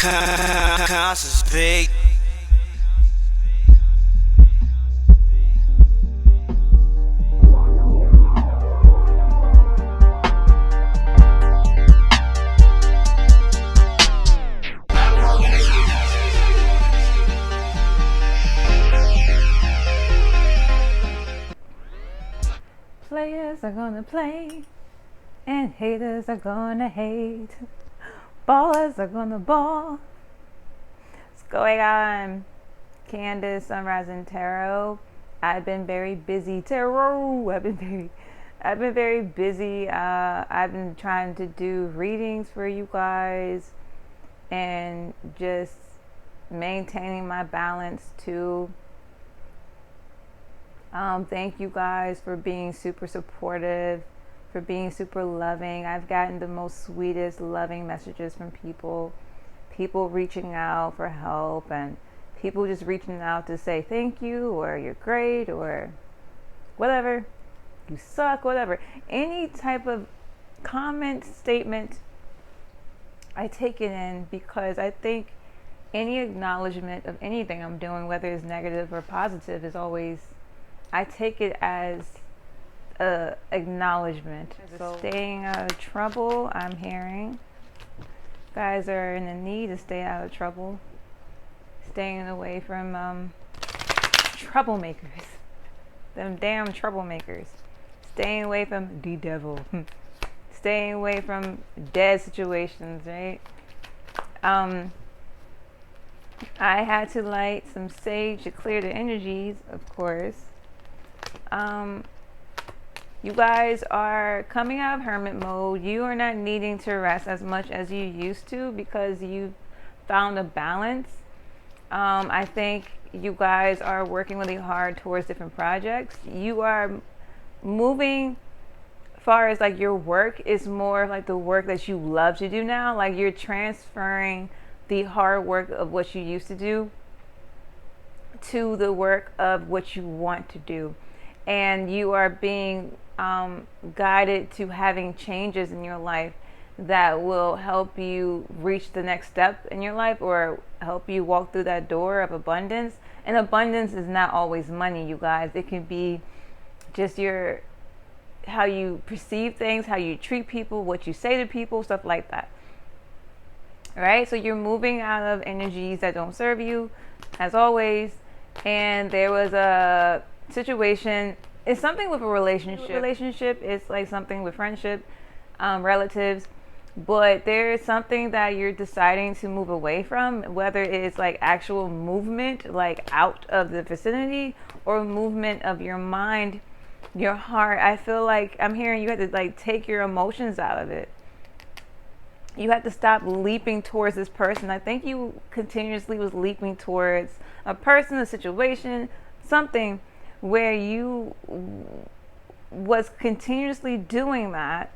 Conscious big. Players are gonna play, and haters are gonna hate. Ballers are gonna ball. What's going on? Candace, Sunrise and Tarot. I've been very busy. Tarot. I've been very busy. I've been trying to do readings for you guys and just maintaining my balance too. Thank you guys for being super supportive, for being super loving. I've gotten the most sweetest, loving messages from people reaching out for help, and people just reaching out to say thank you, or you're great, or whatever, you suck, whatever. Any type of comment, statement, I take it in, because I think any acknowledgement of anything I'm doing, whether it's negative or positive, is always, I take it as a acknowledgement. So staying out of trouble, I'm hearing. Guys are in the need to stay out of trouble. Staying away from troublemakers. Them damn troublemakers. Staying away from the devil. Staying away from dead situations, right? I had to light some sage to clear the energies, of course. You guys are coming out of hermit mode. You are not needing to rest as much as you used to, because you found a balance. I think you guys are working really hard towards different projects. You are moving, as far as like your work is more like the work that you love to do now. Like you're transferring the hard work of what you used to do to the work of what you want to do. And you are being guided to having changes in your life that will help you reach the next step in your life, or help you walk through that door of abundance. And abundance is not always money, you guys. It can be just how you perceive things, how you treat people, what you say to people, stuff like that. All right, so you're moving out of energies that don't serve you, as always. And there was a situation, it's something with a relationship, it's like something with friendship, relatives, but there's something that you're deciding to move away from, whether it's like actual movement, like out of the vicinity, or movement of your mind, your heart. I feel like I'm hearing you have to like take your emotions out of it. You have to stop leaping towards this person. I think you continuously was leaping towards a person, a situation, something, where you was continuously doing that,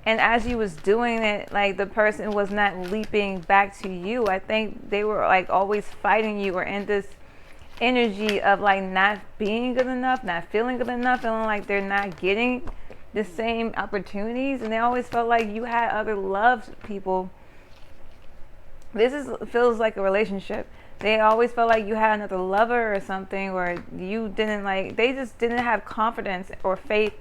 and as you was doing it, like the person was not leaping back to you. I think they were like always fighting you, or in this energy of like not being good enough, not feeling good enough, feeling like they're not getting the same opportunities, and they always felt like you had other loved people. Feels like a relationship. They always felt like you had another lover or something, or you didn't like, they just didn't have confidence or faith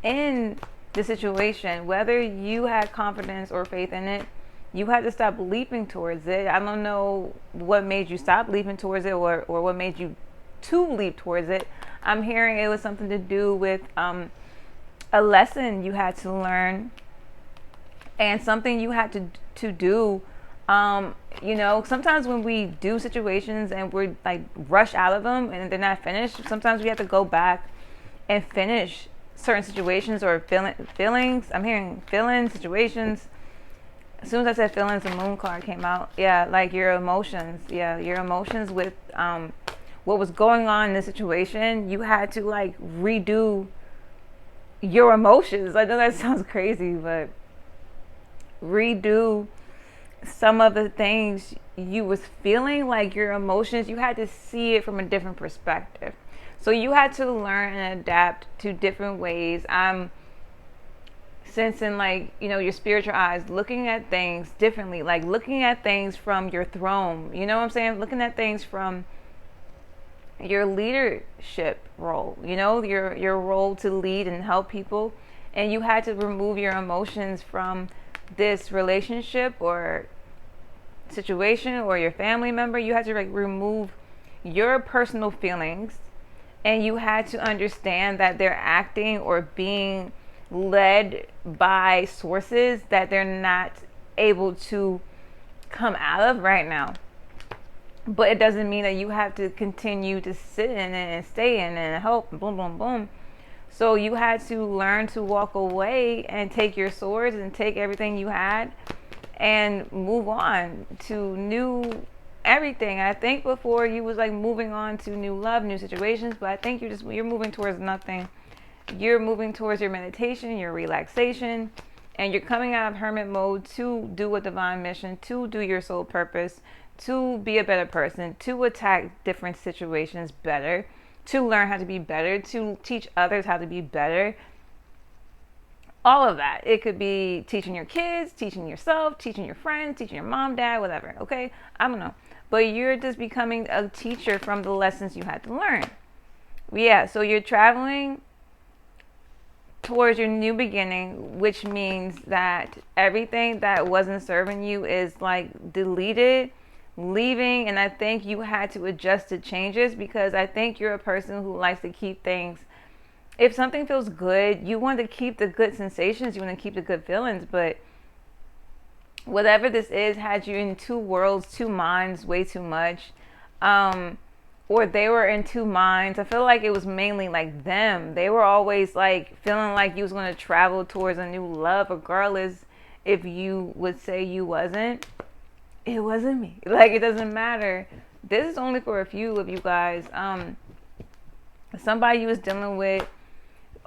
in the situation. Whether you had confidence or faith in it, you had to stop leaping towards it. I don't know what made you stop leaping towards it, or what made you to leap towards it. I'm hearing it was something to do with a lesson you had to learn, and something you had to do. You know, sometimes when we do situations and we're like rush out of them and they're not finished, sometimes we have to go back and finish certain situations or feelings. I'm hearing feelings, situations. As soon as I said feelings, the moon card came out. Yeah, like your emotions. Yeah, your emotions with what was going on in the situation. You had to like redo your emotions. I know that sounds crazy, but redo some of the things you was feeling, like your emotions. You had to see it from a different perspective. So you had to learn and adapt to different ways. I'm sensing, like, your spiritual eyes, looking at things differently, like looking at things from your throne, you know what I'm saying, looking at things from your leadership role, your role to lead and help people. And you had to remove your emotions from this relationship or situation or your family member. You had to like remove your personal feelings, and you had to understand that they're acting or being led by sources that they're not able to come out of right now. But it doesn't mean that you have to continue to sit in it and stay in it and help, boom, boom, boom. So you had to learn to walk away and take your swords and take everything you had and move on to new everything. I think before you was like moving on to new love, new situations, but I think you're moving towards nothing. You're moving towards your meditation, your relaxation, and you're coming out of hermit mode to do a divine mission, to do your soul purpose, to be a better person, to attack different situations better, to learn how to be better, to teach others how to be better. All of that. It could be teaching your kids, teaching yourself, teaching your friends, teaching your mom, dad, whatever. Okay? I don't know. But you're just becoming a teacher from the lessons you had to learn. Yeah, so you're traveling towards your new beginning, which means that everything that wasn't serving you is like deleted, leaving. And I think you had to adjust to changes, because I think you're a person who likes to keep things. If something feels good, you want to keep the good sensations, you want to keep the good feelings. But whatever this is had you in two worlds, two minds, way too much. Or they were in two minds. I feel like it was mainly like them. They were always like feeling like you was going to travel towards a new love, regardless if you would say you wasn't. It wasn't me. Like, it doesn't matter. This is only for a few of you guys. Somebody you was dealing with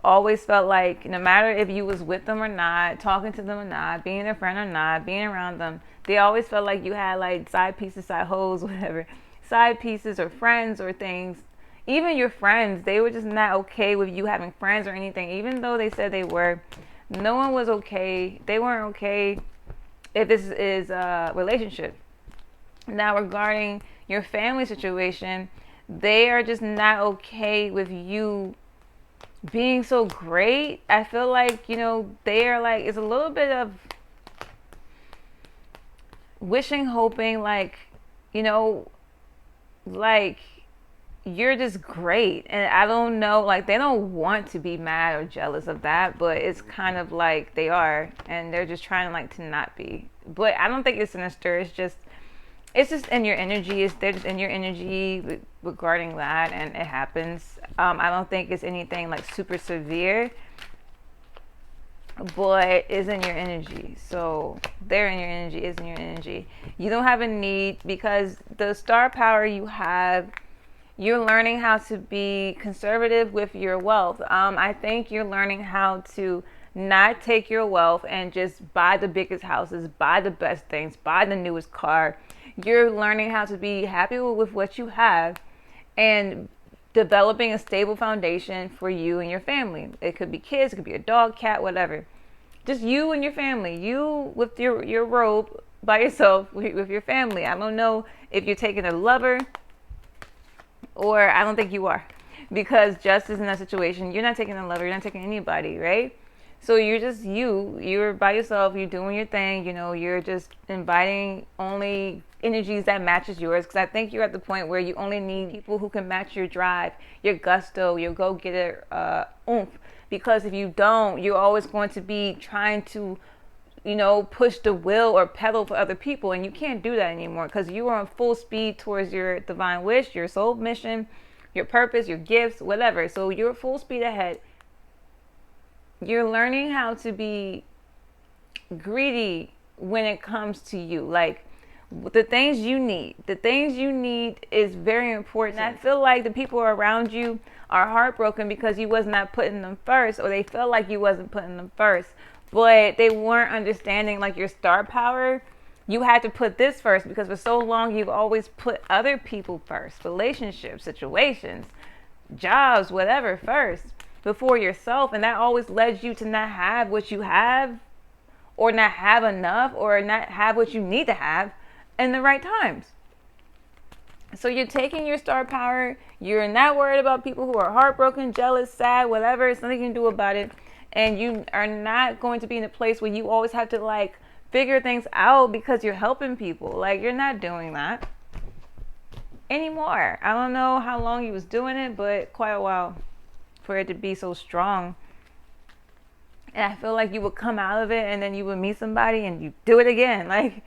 always felt like no matter if you was with them or not, talking to them or not, being their friend or not, being around them, they always felt like you had like side pieces, side hoes, whatever. Side pieces or friends or things. Even your friends, they were just not okay with you having friends or anything. Even though they said they were, no one was okay. They weren't okay if this is a relationship. Now, regarding your family situation, they are just not okay with you being so great. I feel like, they are like, it's a little bit of wishing, hoping, like, like you're just great. And I don't know, like, they don't want to be mad or jealous of that, but it's kind of like they are, and they're just trying like to not be. But I don't think it's sinister. It's just in your energy. They're just in your energy regarding that, and it happens. I don't think it's anything like super severe, but it's in your energy. So they're in your energy, is in your energy. You don't have a need, because the star power you have, you're learning how to be conservative with your wealth. I think you're learning how to not take your wealth and just buy the biggest houses, buy the best things, buy the newest car. You're learning how to be happy with what you have and developing a stable foundation for you and your family. It could be kids, it could be a dog, cat, whatever. Just you and your family. You with your robe by yourself with your family. I don't know if you're taking a lover, or I don't think you are. Because Justice in that situation, you're not taking a lover, you're not taking anybody, right? So you're just you're by yourself, you're doing your thing, you're just inviting only energies that matches yours. Because I think you're at the point where you only need people who can match your drive, your gusto, your go-getter oomph. Because if you don't, you're always going to be trying to, push the wheel or pedal for other people. And you can't do that anymore, because you are on full speed towards your divine wish, your soul mission, your purpose, your gifts, whatever. So you're full speed ahead. You're learning how to be greedy when it comes to you. Like, the things you need is very important. And I feel like the people around you are heartbroken because you was not putting them first, or they felt like you wasn't putting them first, but they weren't understanding like your star power. You had to put this first, because for so long you've always put other people first, relationships, situations, jobs, whatever first. before yourself, and that always led you to not have what you have, or not have enough, or not have what you need to have in the right times. So you're taking your star power, you're not worried about people who are heartbroken, jealous, sad, whatever, there's nothing you can do about it. And you are not going to be in a place where you always have to like figure things out because you're helping people. Like, you're not doing that anymore. I don't know how long you was doing it, but quite a while for it to be so strong. And I feel like you would come out of it and then you would meet somebody and you do it again, like,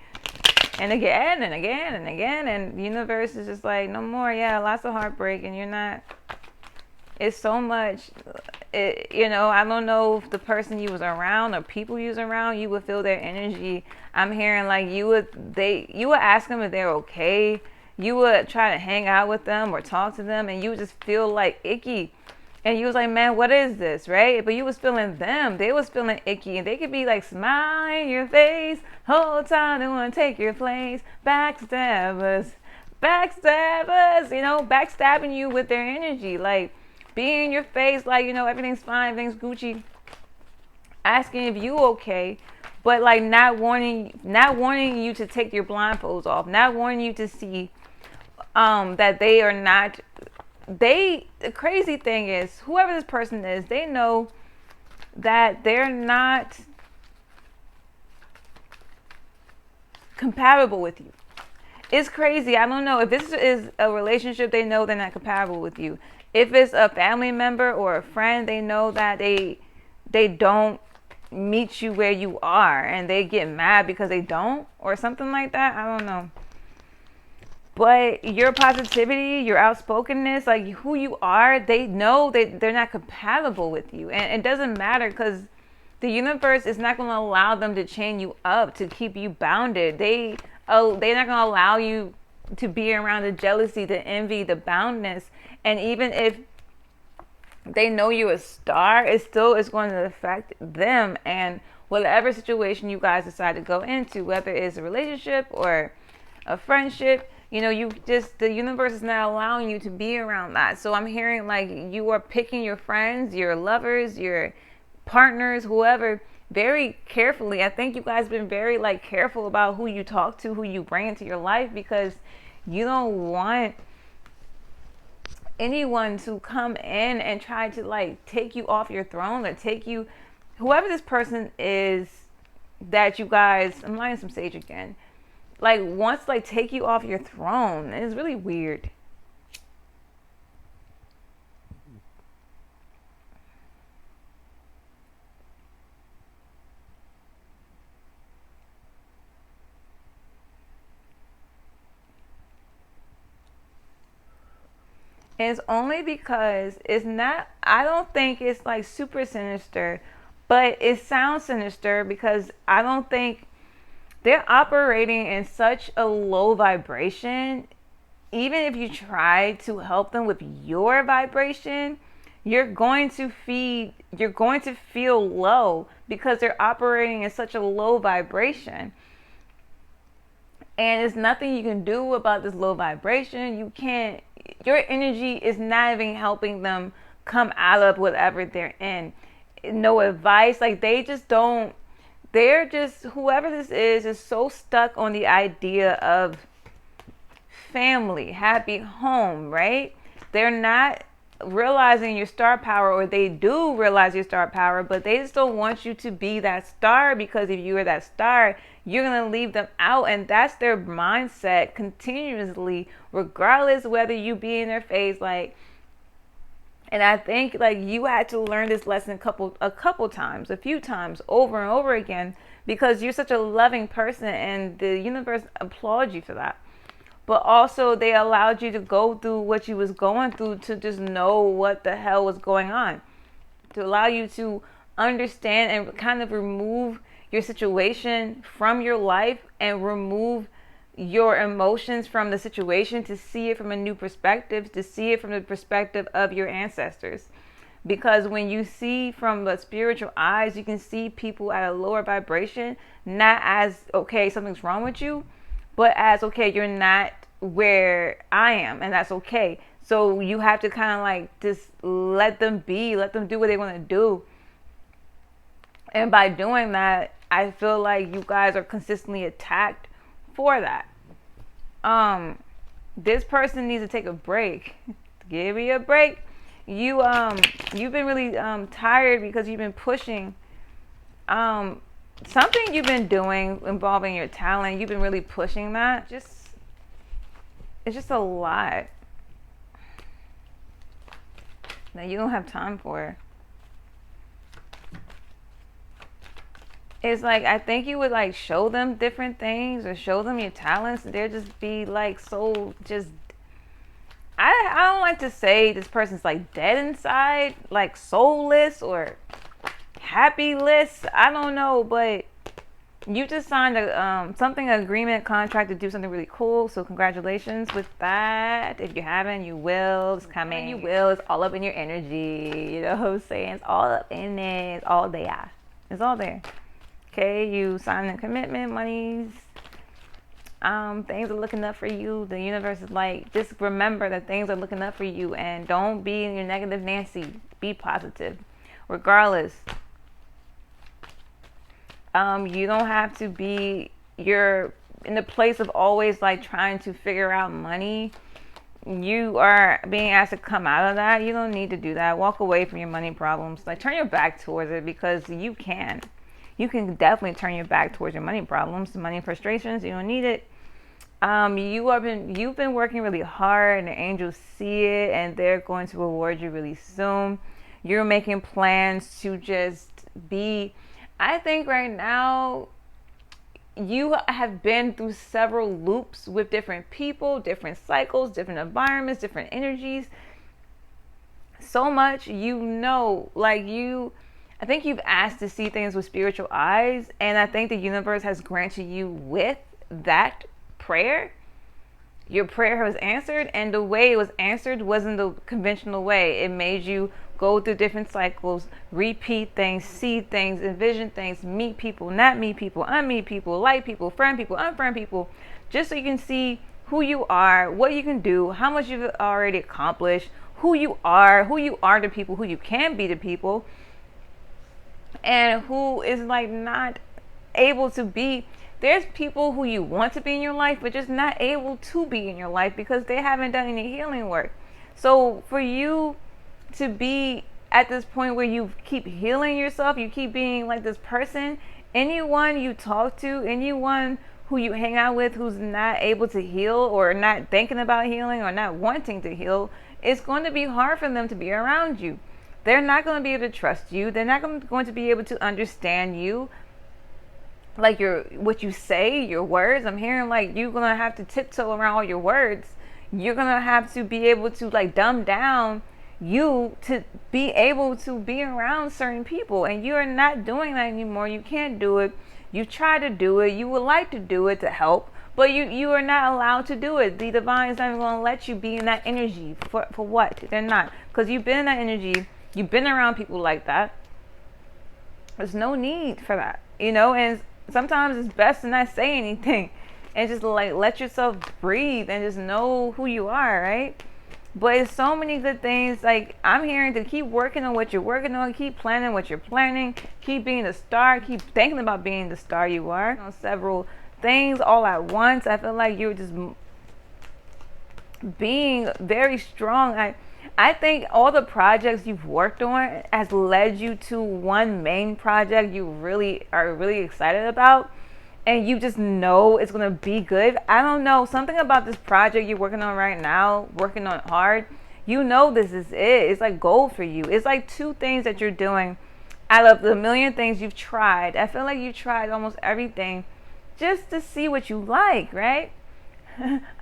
and again and again and again. And the universe is just like, no more. Yeah, lots of heartbreak, and you're not. It's so much. I don't know if the person you was around or people you was around, you would feel their energy. I'm hearing like you would ask them if they're okay. You would try to hang out with them or talk to them, and you would just feel like icky. And you was like, man, what is this, right? But you was feeling them. They was feeling icky. And they could be like, smile in your face, whole time they want to take your place. Backstabbers, backstabbing you with their energy. Like, being in your face, like, everything's fine, everything's Gucci. Asking if you okay. But like not wanting you to take your blindfolds off. Not wanting you to see that they are not. The crazy thing is, whoever this person is, they know that they're not compatible with you. It's crazy. I don't know if this is a relationship. They know they're not compatible with you. If it's a family member or a friend, they know that they don't meet you where you are, and they get mad because they don't, or something like that. I don't know. But your positivity, your outspokenness, like who you are, they know that they're not compatible with you. And it doesn't matter, because the universe is not going to allow them to chain you up, to keep you bounded. They're not going to allow you to be around the jealousy, the envy, the boundness. And even if they know you're a star, it still is going to affect them. And whatever situation you guys decide to go into, whether it's a relationship or a friendship, the universe is not allowing you to be around that. So I'm hearing like you are picking your friends, your lovers, your partners, whoever, very carefully. I think you guys been very like careful about who you talk to, who you bring into your life, because you don't want anyone to come in and try to like take you off your throne, or take you, whoever this person is that you guys, I'm lighting some sage again, like wants to like take you off your throne. It's really weird. And it's only because it's not, I don't think it's like super sinister, but it sounds sinister because I don't think they're operating in such a low vibration. Even if you try to help them with your vibration, you're going to feel low because they're operating in such a low vibration. And there's nothing you can do about this low vibration. Your energy is not even helping them come out of whatever they're in. No advice. Like whoever this is so stuck on the idea of family, happy home, right? They're not realizing your star power, or they do realize your star power, but they just don't want you to be that star, because if you are that star, you're going to leave them out. And that's their mindset continuously, regardless whether you be in their face. Like, and I think like you had to learn this lesson a few times over and over again, because you're such a loving person, and the universe applauds you for that. But also they allowed you to go through what you was going through to just know what the hell was going on, to allow you to understand and kind of remove your situation from your life, and remove your emotions from the situation, to see it from a new perspective, to see it from the perspective of your ancestors. Because when you see from the spiritual eyes, you can see people at a lower vibration, not as, okay, something's wrong with you, but as, okay, you're not where I am, and that's okay. So you have to kind of like just let them be, let them do what they want to do. And by doing that, I feel like you guys are consistently attacked for that. Um, this person needs to take a break. Give me a break. You've been really tired because you've been pushing something you've been doing involving your talent. You've been really pushing that. It's just a lot that you don't have time for. It's like, I think you would like show them different things or show them your talents. They'll just be like so just. I don't like to say this person's like dead inside, like soulless or happyless. I don't know, but you just signed a agreement contract to do something really cool. So congratulations with that. If you haven't, you will. It's coming. You will. It's all up in your energy. You know what I'm saying? It's all up in it. It's all there. It's all there. Okay, you signed a commitment, monies. Things are looking up for you. The universe is like, just remember that things are looking up for you, and don't be in your negative Nancy. Be positive, regardless. You don't have to be. You're in the place of always like trying to figure out money. You are being asked to come out of that. You don't need to do that. Walk away from your money problems. Like, turn your back towards it, because you can. You can definitely turn your back towards your money problems, money frustrations. You don't need it. You've been working really hard, and the angels see it, and they're going to reward you really soon. You're making plans to just be. I think right now you have been through several loops with different people, different cycles, different environments, different energies. So much, I think you've asked to see things with spiritual eyes, and I think the universe has granted you with that prayer. Your prayer was answered, and the way it was answered wasn't the conventional way. It made you go through different cycles, repeat things, see things, envision things, meet people, not meet people, unmeet people, like people, unfriend people, just so you can see who you are, what you can do, how much you've already accomplished, who you are to people, who you can be to people, and who is like not able to be. There's people who you want to be in your life, but just not able to be in your life because they haven't done any healing work. So for you to be at this point where you keep healing yourself, you keep being like this person, anyone you talk to, anyone who you hang out with who's not able to heal, or not thinking about healing, or not wanting to heal, it's going to be hard for them to be around you. They're not going to be able to trust you. They're not going to be able to understand you. Like what you say, your words. I'm hearing like you're going to have to tiptoe around all your words. You're going to have to be able to like dumb down you to be able to be around certain people. And you are not doing that anymore. You can't do it. You try to do it. You would like to do it to help, but you are not allowed to do it. The divine is not even going to let you be in that energy. For what? They're not. Because you've been in that energy. You've been around people like that. There's no need for that, and sometimes it's best to not say anything and just like let yourself breathe and just know who you are, right? But it's so many good things. Like, I'm hearing to keep working on what you're working on, keep planning what you're planning, keep being the star, keep thinking about being the star you are on several things all at once. I feel like you're just being very strong. I think all the projects you've worked on has led you to one main project you are really excited about, and you just know it's going to be good. I don't know, something about this project you're working on right now, working on hard, this is it. It's like gold for you. It's like two things that you're doing out of the million things you've tried. I feel like you've tried almost everything just to see what you like, right?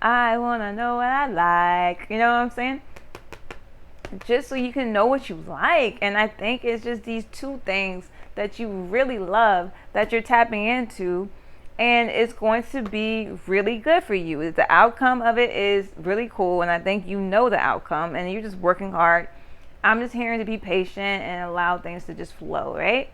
I want to know what I like. You know what I'm saying? Just so you can know what you like. And I think it's just these two things that you really love that you're tapping into, and it's going to be really good for you. The outcome of it is really cool, and I think the outcome, and you're just working hard. I'm just hearing to be patient and allow things to just flow, right?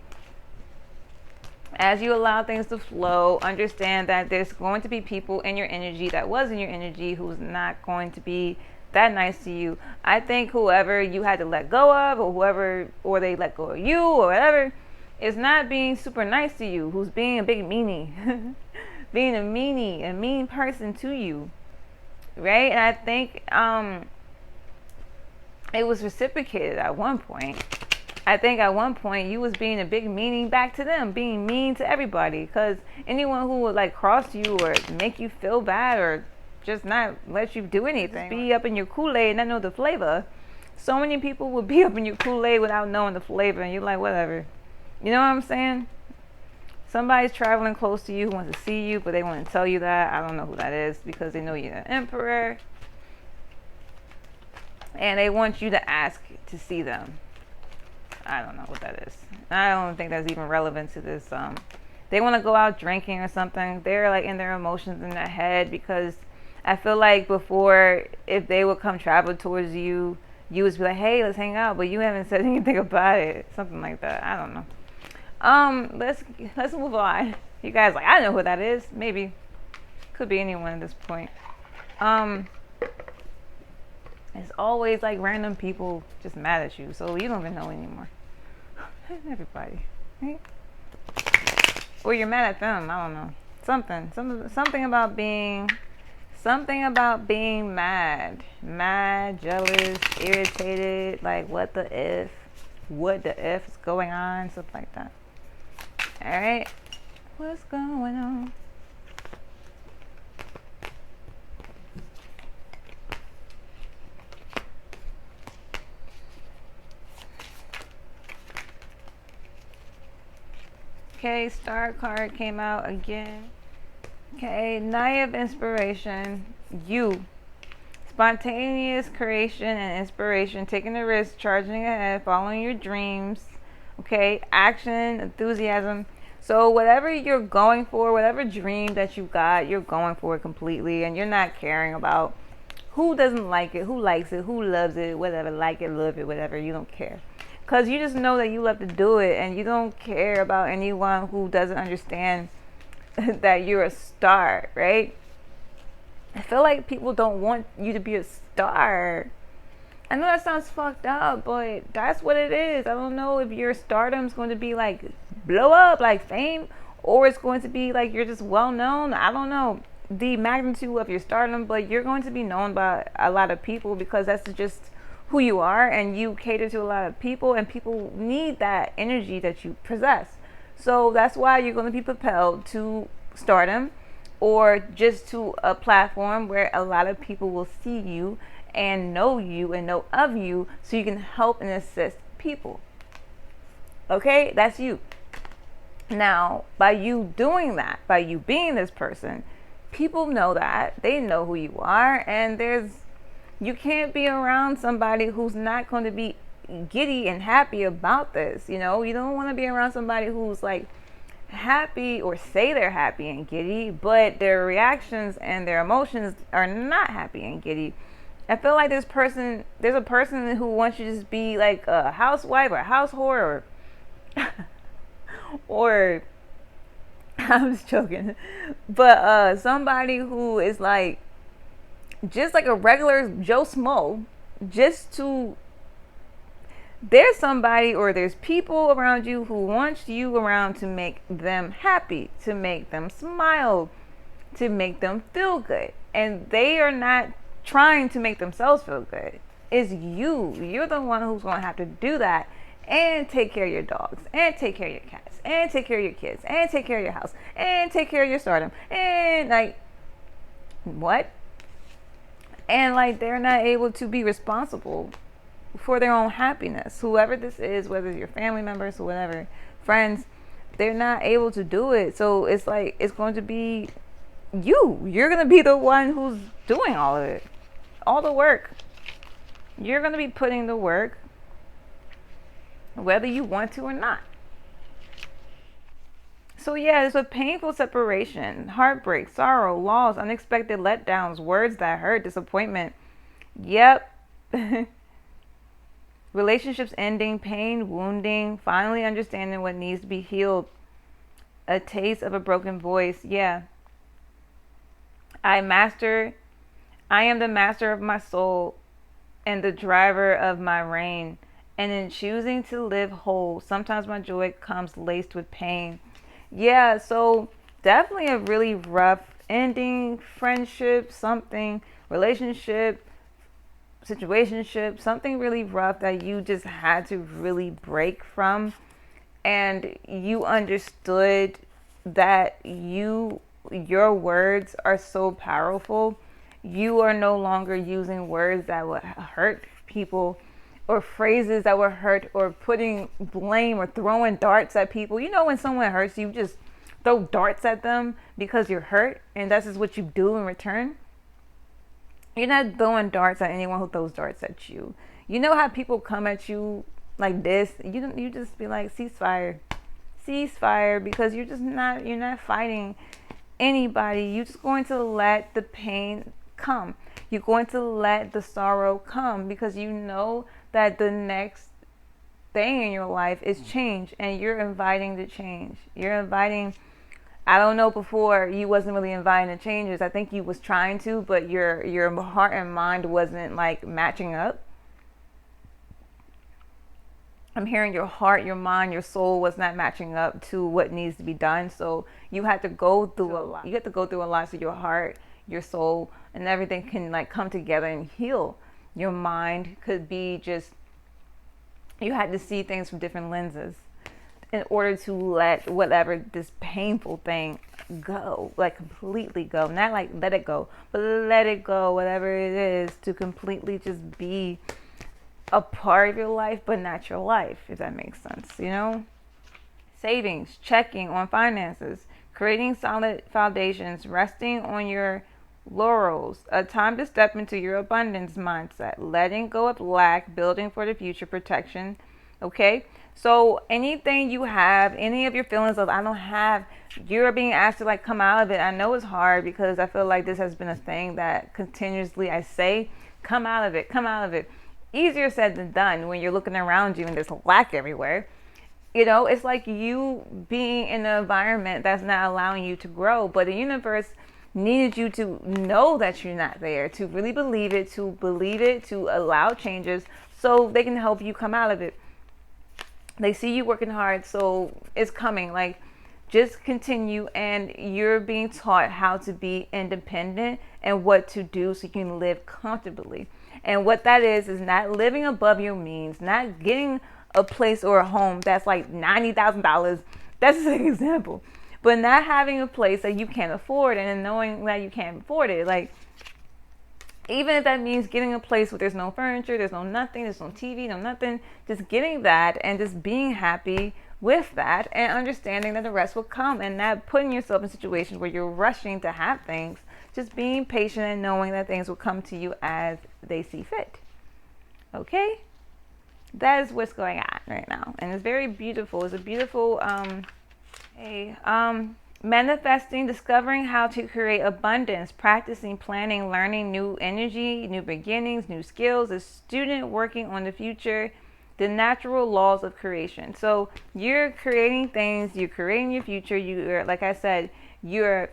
As you allow things to flow, understand that there's going to be people in your energy that was in your energy who's not going to be that nice to you. I think whoever you had to let go of, or whoever, or they let go of you, or whatever, is not being super nice to you. Who's being a big meanie, being a mean person to you, right? And I think it was reciprocated at one point. I think at one point you was being a big meaning back to them, being mean to everybody. Because anyone who would like cross you or make you feel bad or just not let you do anything, be up in your Kool-Aid and not know the flavor. So many people would be up in your Kool-Aid without knowing the flavor, and you're like, whatever. You know what I'm saying? Somebody's traveling close to you who wants to see you, but they want to tell you that. I don't know who that is because they know you're an emperor. And they want you to ask to see them. I don't know what that is. I don't think that's even relevant to this. They want to go out drinking or something. They're like in their emotions in their head, because I feel like before, if they would come travel towards you, you would be like, hey, let's hang out, but you haven't said anything about it. Something like that. I don't know. Let's move on. You guys like, I don't know who that is. Maybe. Could be anyone at this point. It's always like random people just mad at you, so you don't even know anymore. Everybody, right? Or you're mad at them. I don't know. Something about being mad, jealous, irritated. Like what the if is going on? Stuff like that. All right, what's going on? Okay, Star card came out again. Okay, Knight of Inspiration. You. Spontaneous creation and inspiration. Taking the risk, charging ahead, following your dreams. Okay, action, enthusiasm. So whatever you're going for, whatever dream that you got, you're going for it completely. And you're not caring about who doesn't like it, who likes it, who loves it, whatever, like it, love it, whatever. You don't care. Because you just know that you love to do it, and you don't care about anyone who doesn't understand that you're a star, right? I feel like people don't want you to be a star. I know that sounds fucked up, but that's what it is. I don't know if your stardom's going to be like blow up, like fame, or it's going to be like you're just well known. I don't know the magnitude of your stardom, but you're going to be known by a lot of people because that's just who you are, and you cater to a lot of people, and people need that energy that you possess. So that's why you're going to be propelled to stardom, or just to a platform where a lot of people will see you and know of you, so you can help and assist people. Okay, that's you. Now, by you doing that, by you being this person, people know that, they know who you are, and you can't be around somebody who's not going to be giddy and happy about this. You know, you don't want to be around somebody who's like happy or say they're happy and giddy, but their reactions and their emotions are not happy and giddy. I feel like there's a person who wants you to just be like a housewife or a house whore or I'm just joking, but somebody who is like just like a regular Joe Smo, there's somebody or there's people around you who want you around to make them happy, to make them smile, to make them feel good. And they are not trying to make themselves feel good. It's you. You're the one who's going to have to do that and take care of your dogs and take care of your cats and take care of your kids and take care of your house and take care of your stardom. And like, what? And like, they're not able to be responsible for their own happiness. Whoever this is, whether it's your family members or whatever, friends, they're not able to do it. So it's like, it's going to be you. You're going to be the one who's doing all of it. All the work. You're going to be putting the work, whether you want to or not. So yeah, it's a painful separation, heartbreak, sorrow, loss, unexpected letdowns, words that hurt, disappointment. Yep. Relationships ending, pain, wounding, finally understanding what needs to be healed. A taste of a broken voice. Yeah. I am the master of my soul. and the driver of my reign. And in choosing to live whole, sometimes my joy comes laced with pain. Yeah, so definitely a really rough ending, friendship, something, relationship, situationship, something really rough that you just had to really break from. And you understood that your words are so powerful. You are no longer using words that would hurt people, or phrases that would hurt, or putting blame or throwing darts at people. You know, when someone hurts you, just throw darts at them because you're hurt, and that's just what you do in return. You're not throwing darts at anyone who throws darts at you. You know how people come at you like this? You just be like, ceasefire, ceasefire, because you're not fighting anybody. You're just going to let the pain come. You're going to let the sorrow come, because you know that the next thing in your life is change, and you're inviting the change. You're inviting, I don't know, before you wasn't really inviting the changes. I think you was trying to, but your heart and mind wasn't like matching up. I'm hearing your heart, your mind, your soul was not matching up to what needs to be done. So you had to go through a lot. You had to go through a lot so your heart, your soul, and everything can like come together and heal. Your mind could be just, you had to see things from different lenses in order to let whatever this painful thing go, like completely go. Not like let it go, but let it go, whatever it is, to completely just be a part of your life, but not your life, if that makes sense, you know? Savings, checking on finances, creating solid foundations, resting on your laurels, a time to step into your abundance mindset, letting go of lack, building for the future, protection. Okay, so anything you have, any of your feelings of I don't have, you're being asked to like come out of it. I know it's hard, because I feel like this has been a thing that continuously I say, come out of it, come out of it. Easier said than done when you're looking around you and there's lack everywhere. You know, it's like you being in an environment that's not allowing you to grow, but the universe needed you to know that you're not there, to really believe it, to allow changes so they can help you come out of it. They see you working hard, so it's coming. Like, just continue, and you're being taught how to be independent and what to do so you can live comfortably. And what that is not living above your means, not getting a place or a home that's like $90,000. That's just an example. But not having a place that you can't afford, and knowing that you can't afford it. Like, even if that means getting a place where there's no furniture, there's no nothing, there's no TV, no nothing, just getting that and just being happy with that, and understanding that the rest will come, and not putting yourself in situations where you're rushing to have things. Just being patient and knowing that things will come to you as they see fit. Okay? That is what's going on right now. And it's very beautiful. It's a beautiful manifesting, discovering how to create abundance, practicing, planning, learning new energy, new beginnings, new skills, a student working on the future, the natural laws of creation. So you're creating things, you're creating your future. You're, like I said, you're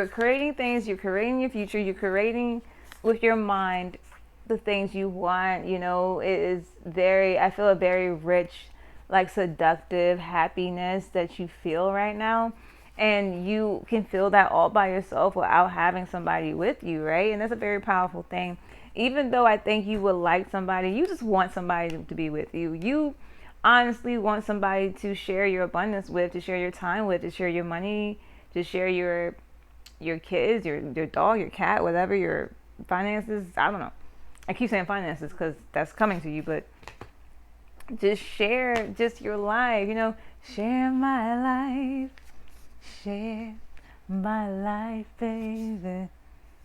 creating things, you're creating your future, you're creating with your mind the things you want. You know, it is very, I feel a very rich, like seductive happiness that you feel right now. And you can feel that all by yourself without having somebody with you, right? And that's a very powerful thing. Even though I think you would like somebody, you just want somebody to be with you. You honestly want somebody to share your abundance with, to share your time with, to share your money, to share your kids, your dog, your cat, whatever, your finances. I don't know. I keep saying finances because that's coming to you, but just share just your life, you know, share my life, baby,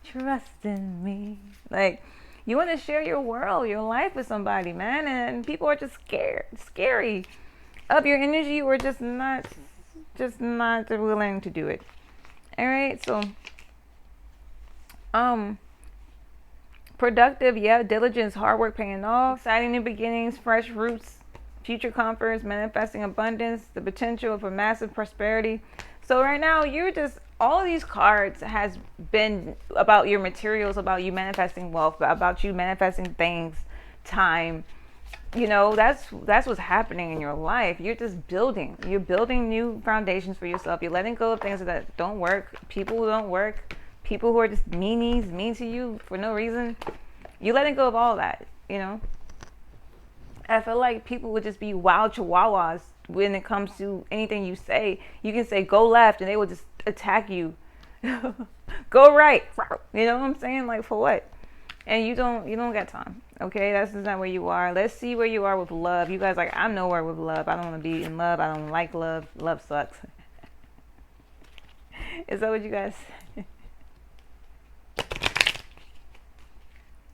trust in me. Like, you want to share your world, your life with somebody, man, and people are just scary of your energy, or just not willing to do it. All right, so productive, yeah, diligence, hard work paying off, exciting new beginnings, fresh roots, future comforts, manifesting abundance, the potential for massive prosperity. So right now you're just all of these cards has been about your materials, about you manifesting wealth, about you manifesting things, time. That's what's happening in your life. You're just building. You're building new foundations for yourself. You're letting go of things that don't work, people who don't work, people who are just meanies, mean to you for no reason. You're letting go of all that. I feel like people would just be wild chihuahuas when it comes to anything you say. You can say go left and they will just attack you. Go right. You know what I'm saying? Like, for what? And you don't got time. Okay, that's just not where you are. Let's see where you are with love. You guys like, I'm nowhere with love. I don't want to be in love. I don't like love. Love sucks. Is that what you guys?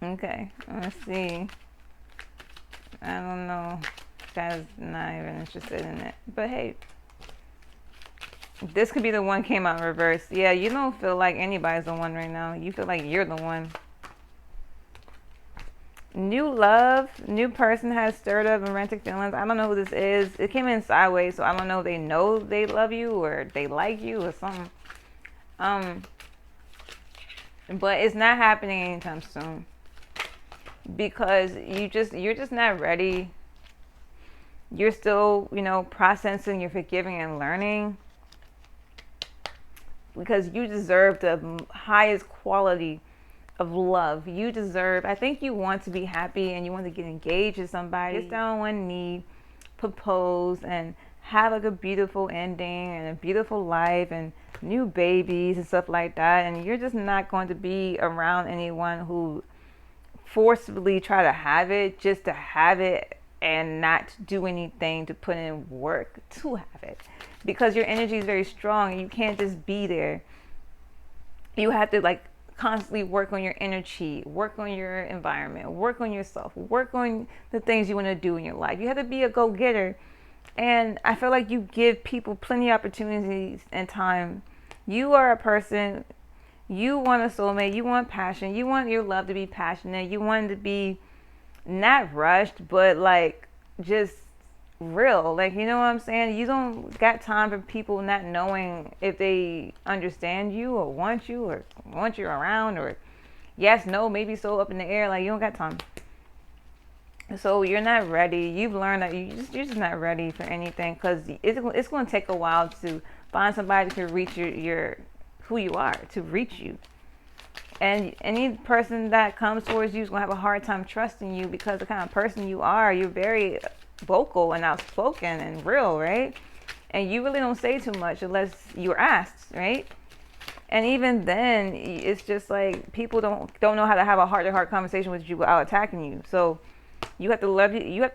Okay, let's see. I don't know. Guys not even interested in it. But hey, this could be the one came out in reverse. Yeah, you don't feel like anybody's the one right now. You feel like you're the one. New love, new person has stirred up romantic feelings. I don't know who this is. It came in sideways, so I don't know if they know they love you or they like you or something. But it's not happening anytime soon because you're just not ready. You're still, processing, you're forgiving and learning because you deserve the highest quality of love. You deserve, I think you want to be happy and you want to get engaged with somebody. Get down on one knee, propose, and have like a beautiful ending and a beautiful life and new babies and stuff like that. And you're just not going to be around anyone who forcibly try to have it just to have it and not do anything to put in work to have it, because your energy is very strong and you can't just be there. You have to constantly work on your energy, work on your environment, work on yourself, work on the things you want to do in your life. You have to be a go-getter. And I feel like you give people plenty of opportunities and time. You are a person, you want a soulmate, you want passion, you want your love to be passionate, you want it to be not rushed, but just real. You know what I'm saying? You don't got time for people not knowing if they understand you or want you around, or yes, no, maybe so up in the air. You don't got time. So you're not ready. You've learned that you're just not ready for anything, because it's going to take a while to find somebody to reach your who you are, to reach you. And any person that comes towards you is going to have a hard time trusting you, because the kind of person you are, you're very vocal and outspoken and real, right? And you really don't say too much unless you're asked, right? And even then, it's just people don't know how to have a heart-to-heart conversation with you without attacking you. So you have to love you have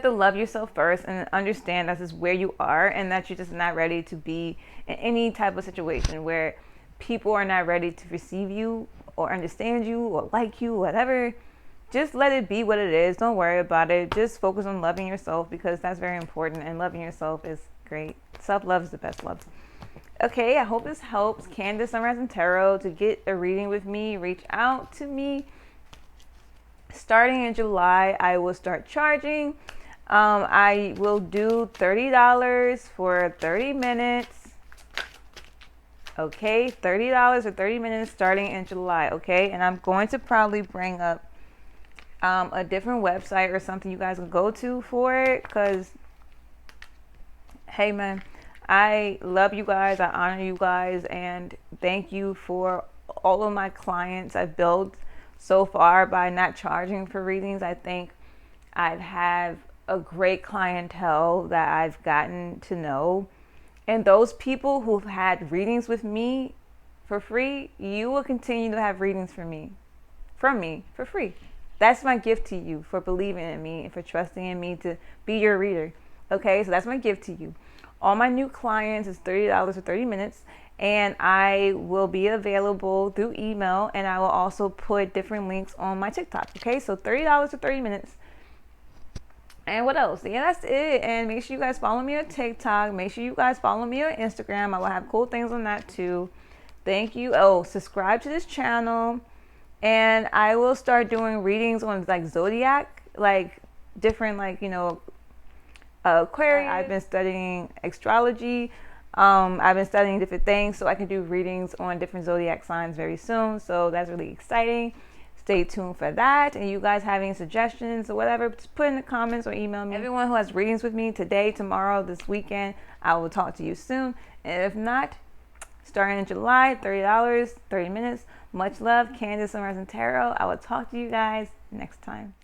to love yourself first and understand this is where you are, and that you're just not ready to be in any type of situation where people are not ready to receive you or understand you or like you, whatever. Just let it be what it is. Don't worry about it. Just focus on loving yourself, because that's very important, and loving yourself is great. Self-love is the best love. Okay, I hope this helps. Candace, Sunrise and Tarot. To get a reading with me, reach out to me. Starting in July, I will start charging. I will do $30 for 30 minutes. Okay, $30 for 30 minutes starting in July. Okay, and I'm going to probably bring up a different website or something you guys can go to for it, because hey man, I love you guys, I honor you guys, and thank you for all of my clients I've built so far by not charging for readings. I think I've had a great clientele that I've gotten to know, and those people who've had readings with me for free, you will continue to have readings from me for free. That's my gift to you, for believing in me and for trusting in me to be your reader. Okay, so that's my gift to you. All my new clients is $30 for 30 minutes, and I will be available through email, and I will also put different links on my TikTok. Okay, so $30 for 30 minutes. And what else? Yeah, that's it. And make sure you guys follow me on TikTok. Make sure you guys follow me on Instagram. I will have cool things on that too. Thank you. Oh, subscribe to this channel. And I will start doing readings on zodiac, different Aquarius. I've been studying astrology. I've been studying different things so I can do readings on different zodiac signs very soon. So that's really exciting. Stay tuned for that. And you guys have any suggestions or whatever, just put in the comments or email me. Everyone who has readings with me today, tomorrow, this weekend, I will talk to you soon. And if not, starting in July, $30, 30 minutes. Much love, Candace Sunrise and Tarot. I will talk to you guys next time.